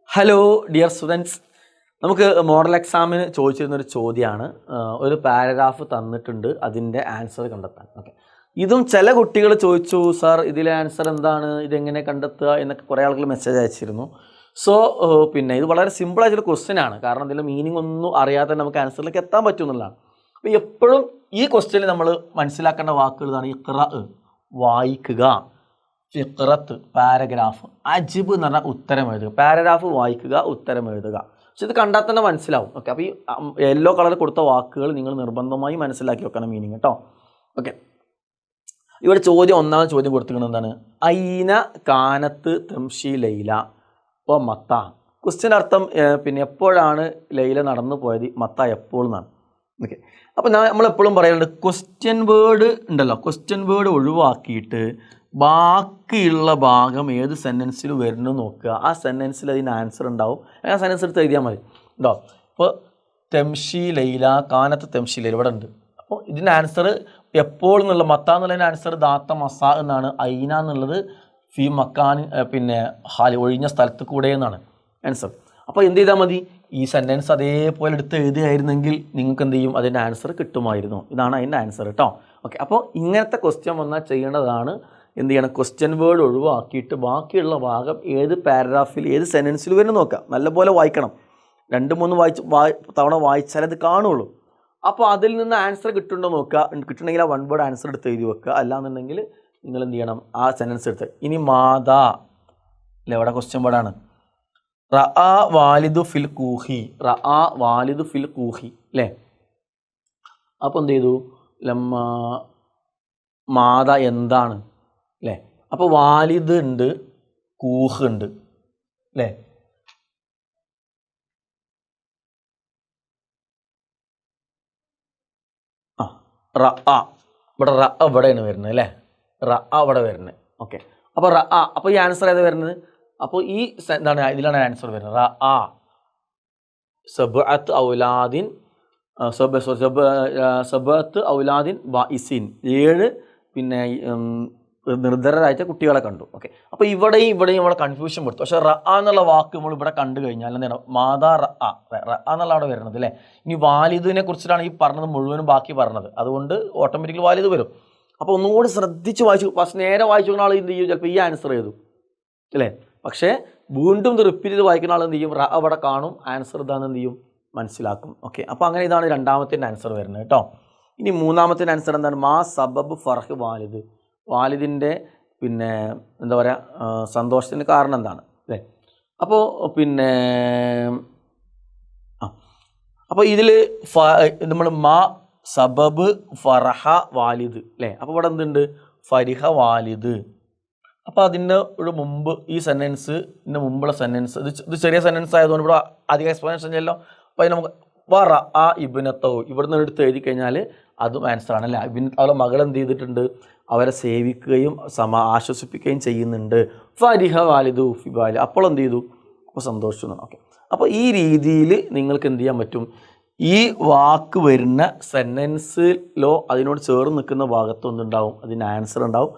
Hello dear students, നമുക്ക് model എക്സാമിന് ചോദിച്ചിരുന്നൊരു ചോദ്യമാണ്. ഒരു പാരഗ്രാഫ് തന്നിട്ടുണ്ട്, അതിൻ്റെ ആൻസർ കണ്ടെത്താൻ. ഓക്കെ, ഇതും ചില കുട്ടികൾ ചോദിച്ചു, സാർ ഇതിലെ ആൻസർ എന്താണ്, ഇതെങ്ങനെ കണ്ടെത്തുക എന്നൊക്കെ കുറേ ആളുകൾ മെസ്സേജ് അയച്ചിരുന്നു. സോ പിന്നെ ഇത് വളരെ സിമ്പിളായിട്ടൊരു ക്വസ്റ്റ്യൻ ആണ്, കാരണം ഇതിൻ്റെ മീനിങ് ഒന്നും അറിയാതെ നമുക്ക് ആൻസറിലേക്ക് എത്താൻ പറ്റും എന്നുള്ളതാണ്. അപ്പോൾ എപ്പോഴും ഈ ക്വസ്റ്റ്യനിൽ നമ്മൾ മനസ്സിലാക്കേണ്ട വാക്കുകൾ ഇതാണ്: ഇഖ്റ വായിക്കുക, ഫിഖ്റത്ത് പാരഗ്രാഫ്, അജിബ് എന്ന് പറഞ്ഞാൽ ഉത്തരം എഴുതുക. പാരഗ്രാഫ് വായിക്കുക, ഉത്തരം എഴുതുക. പക്ഷെ ഇത് കണ്ടാൽ തന്നെ മനസ്സിലാവും. ഓക്കെ, അപ്പോൾ ഈ യെല്ലോ കളർ കൊടുത്ത വാക്കുകൾ നിങ്ങൾ നിർബന്ധമായി മനസ്സിലാക്കി വെക്കണം മീനിങ് കേട്ടോ. ഓക്കെ, ഇവിടെ ഒന്നാമത്തെ ചോദ്യം കൊടുത്തിരിക്കുന്നത് എന്താണ്? ഐന കാനത്ത് തംഷി ലൈല അപ്പോൾ മത്ത. ക്വസ്റ്റ്യൻ അർത്ഥം പിന്നെ എപ്പോഴാണ് ലൈല നടന്നു പോയത്, മത്ത എപ്പോൾ എന്നാണ്. ഓക്കെ, അപ്പോൾ നമ്മളെപ്പോഴും പറയാറുണ്ട്, ക്വസ്റ്റ്യൻ വേർഡ് ഉണ്ടല്ലോ, ക്വസ്റ്റ്യൻ വേർഡ് ഒഴിവാക്കിയിട്ട് ബാക്കിയുള്ള ഭാഗം ഏത് സെൻറ്റൻസിൽ വരുന്നു നോക്കുക. ആ സെൻറ്റൻസിൽ അതിന് ആൻസർ ഉണ്ടാവും. ആ സെൻറ്റൻസ് എടുത്ത് എഴുതിയാൽ മതി കേട്ടോ. ഇപ്പോൾ തെംഷി ലൈല, കാനത്ത് തെംഷി ലൈല ഇവിടെ ഉണ്ട്. അപ്പോൾ ഇതിൻ്റെ ആൻസർ എപ്പോൾ എന്നുള്ള മത്ത എന്നുള്ളതിൻ്റെ ആൻസർ ദാത്ത മസ എന്നാണ്. ഐന എന്നുള്ളത് ഫി മക്കാൻ, പിന്നെ ഹാലി ഒഴിഞ്ഞ സ്ഥലത്ത് കൂടെ എന്നാണ് ആൻസർ. അപ്പോൾ എന്ത് ചെയ്താൽ മതി, ഈ സെൻറ്റൻസ് അതേപോലെ എടുത്ത് എഴുതുകയായിരുന്നെങ്കിൽ നിങ്ങൾക്ക് എന്ത് ചെയ്യും, അതിൻ്റെ ആൻസർ കിട്ടുമായിരുന്നു. ഇതാണ് അതിൻ്റെ ആൻസർ കേട്ടോ. ഓക്കെ, അപ്പോൾ ഇങ്ങനത്തെ ക്വസ്റ്റ്യൻ വന്നാൽ ചെയ്യേണ്ടതാണ് എന്ത് ചെയ്യണം, ക്വസ്റ്റ്യൻ വേർഡ് ഒഴിവാക്കിയിട്ട് ബാക്കിയുള്ള ഭാഗം ഏത് പാരഗ്രാഫിൽ ഏത് സെൻറ്റൻസിൽ വരുന്നു നോക്കുക. നല്ലപോലെ വായിക്കണം, 2-3 തവണ വായിച്ചാലേ അത് കാണുള്ളൂ. അപ്പോൾ അതിൽ നിന്ന് ആൻസർ കിട്ടുന്നുണ്ടോ നോക്കുക. കിട്ടണമെങ്കിൽ ആ 1 വേർഡ് ആൻസർ എടുത്ത് എഴുതി വെക്കുക. അല്ലാന്നുണ്ടെങ്കിൽ നിങ്ങൾ എന്ത് ചെയ്യണം, ആ സെൻറ്റൻസ് എടുത്ത്. ഇനി മാതാ അല്ലേ, ഇവിടെ ക്വസ്റ്റ്യൻ വേർഡാണ്. റഅ വാലിദു ഫിൽ കൂഹി, റഅ വാലിദു ഫിൽ കൂഹി അല്ലേ. അപ്പോൾ എന്ത് ചെയ്തു, ലമ്മ മാത എന്താണ് അല്ലേ. അപ്പോൾ വാലിദ് ഉണ്ട്, കൂഹ് ഉണ്ട് അല്ലേ. റഅ ഇവിടെ, റഅ ഇവിടെയാണ് വരുന്നത് അല്ലേ, റഅ ഇവിടെ വരുന്നത്. ഓക്കെ, അപ്പോൾ റഅ, അപ്പോൾ ഈ ആൻസർ ഏതാ വരുന്നത്, അപ്പോൾ ഈ എന്താണ്, ഇതിലാണ് ആൻസർ വരുന്നത്. റഅ സബ്അത്ത് ഔലാദിൻ, സബ്അത്ത് ഔലാദിൻ ബാഇസിൻ, 7 പിന്നെ നിർദ്ധരായിട്ട് കുട്ടികളെ കണ്ടു. ഓക്കെ, അപ്പോൾ ഇവിടെയും നമ്മൾ കൺഫ്യൂഷൻ കൊടുത്തു. പക്ഷേ റഅ എന്നുള്ള വാക്ക് നമ്മൾ ഇവിടെ കണ്ടു കഴിഞ്ഞാൽ എന്താണ്, മാതാ റഅ, റഅ എന്നുള്ള അവിടെ വരുന്നത് അല്ലേ. ഇനി വാലിദിനെ കുറിച്ചിട്ടാണ് ഈ പറഞ്ഞത് മുഴുവനും ബാക്കി പറഞ്ഞത്, അതുകൊണ്ട് ഓട്ടോമാറ്റിക്കലി വാലിദ് വരും. അപ്പോൾ ഒന്നുകൂടി ശ്രദ്ധിച്ച് വായിച്ചു, ഫസ്റ്റ് നേരെ വായിച്ചു ആൾ എന്ത് ചെയ്യും, ചിലപ്പോൾ ഈ ആൻസർ ചെയ്തു അല്ലേ. പക്ഷേ വീണ്ടും ഇത് റിപ്പീറ്റ് ചെയ്ത് വായിക്കുന്ന ആൾ എന്ത് ചെയ്യും, റഅ അവിടെ കാണും, ആൻസർ ഇതാണെന്ന് എന്ത് ചെയ്യും, മനസ്സിലാക്കും. ഓക്കെ, അപ്പോൾ അങ്ങനെ ഇതാണ് രണ്ടാമത്തെ ആൻസർ വരുന്നത് കേട്ടോ. ഇനി മൂന്നാമത്തെ ആൻസർ എന്താണ്, മാ സബബ് ഫർഹ് വാലിദ്, വാലിദിൻ്റെ പിന്നെ എന്താ പറയുക, സന്തോഷത്തിന് കാരണം എന്താണ് അല്ലേ. അപ്പോൾ പിന്നെ അപ്പോൾ ഇതിൽ നമ്മൾ മാ സബബ് ഫറഹ വാലിദ് അല്ലേ. അപ്പോൾ ഇവിടെ എന്തുണ്ട്, ഫരിഹ വാലിദ്. അപ്പോൾ അതിൻ്റെ ഒരു മുമ്പ് ഈ സെൻറ്റൻസിൻ്റെ മുമ്പുള്ള സെൻറ്റൻസ്, ഇത് ചെറിയ സെൻറ്റൻസ് ആയതുകൊണ്ട് ഇവിടെ അധികം എക്സ്പ്ലനേഷൻ ചെയ്യല്ലോ. അപ്പോൾ അതിന് നമുക്ക് വറ ആ ഇബ്നത്തോ ഇവിടുന്ന് എടുത്ത് എഴുതി കഴിഞ്ഞാൽ അതും ആൻസറാണ് അല്ലേ. അവരുടെ മകൾ എന്ത് ചെയ്തിട്ടുണ്ട്, അവരെ സേവിക്കുകയും ആശ്വസിപ്പിക്കുകയും ചെയ്യുന്നുണ്ട്. ഫരിഹ വാലിദു ഫി വാലി, അപ്പോൾ എന്ത് ചെയ്തു, അപ്പോൾ സന്തോഷിച്ചു. ഓക്കെ, അപ്പോൾ ഈ രീതിയിൽ നിങ്ങൾക്ക് എന്ത് ചെയ്യാൻ പറ്റും, ഈ വാക്ക് വരുന്ന സെൻറ്റൻസിലോ അതിനോട് ചേർന്ന് നിൽക്കുന്ന ഭാഗത്തൊന്നുണ്ടാവും, അതിന് ആൻസർ ഉണ്ടാവും.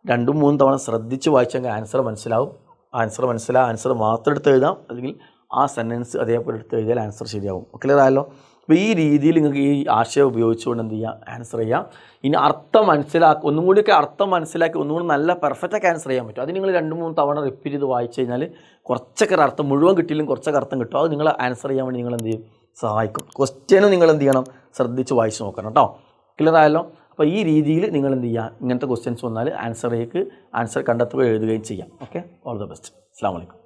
2-3 തവണ ശ്രദ്ധിച്ച് വായിച്ചെങ്കിൽ ആൻസർ മനസ്സിലാവും. ആൻസർ മാത്രം എടുത്ത് എഴുതാം, അല്ലെങ്കിൽ ആ സെൻറ്റൻസ് അതേപോലെ എടുത്ത് എഴുതിയാൽ ആൻസർ ശരിയാവും. ക്ലിയർ ആയല്ലോ. അപ്പോൾ ഈ രീതിയിൽ നിങ്ങൾക്ക് ഈ ആശയം ഉപയോഗിച്ചുകൊണ്ട് എന്ത് ചെയ്യാം, ആൻസർ ചെയ്യാം. ഇനി അർത്ഥം ഒന്നും കൂടിയൊക്കെ അർത്ഥം മനസ്സിലാക്കി ഒന്നുകൂടി നല്ല പെർഫെക്റ്റൊക്കെ ആൻസർ ചെയ്യാൻ പറ്റും. അത് നിങ്ങൾ 2-3 തവണ റിപ്പീറ്റ് ചെയ്ത് വായിച്ചു കഴിഞ്ഞാൽ കുറച്ചൊക്കെ അർത്ഥം മുഴുവൻ കിട്ടിയില്ലെങ്കിൽ കുറച്ചൊക്കെ അർത്ഥം കിട്ടും. അത് നിങ്ങൾ ആൻസർ ചെയ്യാൻ വേണ്ടി നിങ്ങൾ എന്ത് ചെയ്യും, സഹായിക്കും. ക്വസ്റ്റ്യനും നിങ്ങൾ എന്ത് ചെയ്യണം, ശ്രദ്ധിച്ച് വായിച്ച് നോക്കണം കേട്ടോ. ക്ലിയർ ആയല്ലോ. അപ്പോൾ ഈ രീതിയിൽ നിങ്ങൾ എന്ത് ചെയ്യുക, ഇങ്ങനത്തെ ക്വസ്റ്റ്യൻസ് വന്നാൽ ആൻസർ കണ്ടെത്തുകയും എഴുതുകയും ചെയ്യാം. Okay, all the best. അസ്സലാമു അലൈക്കും.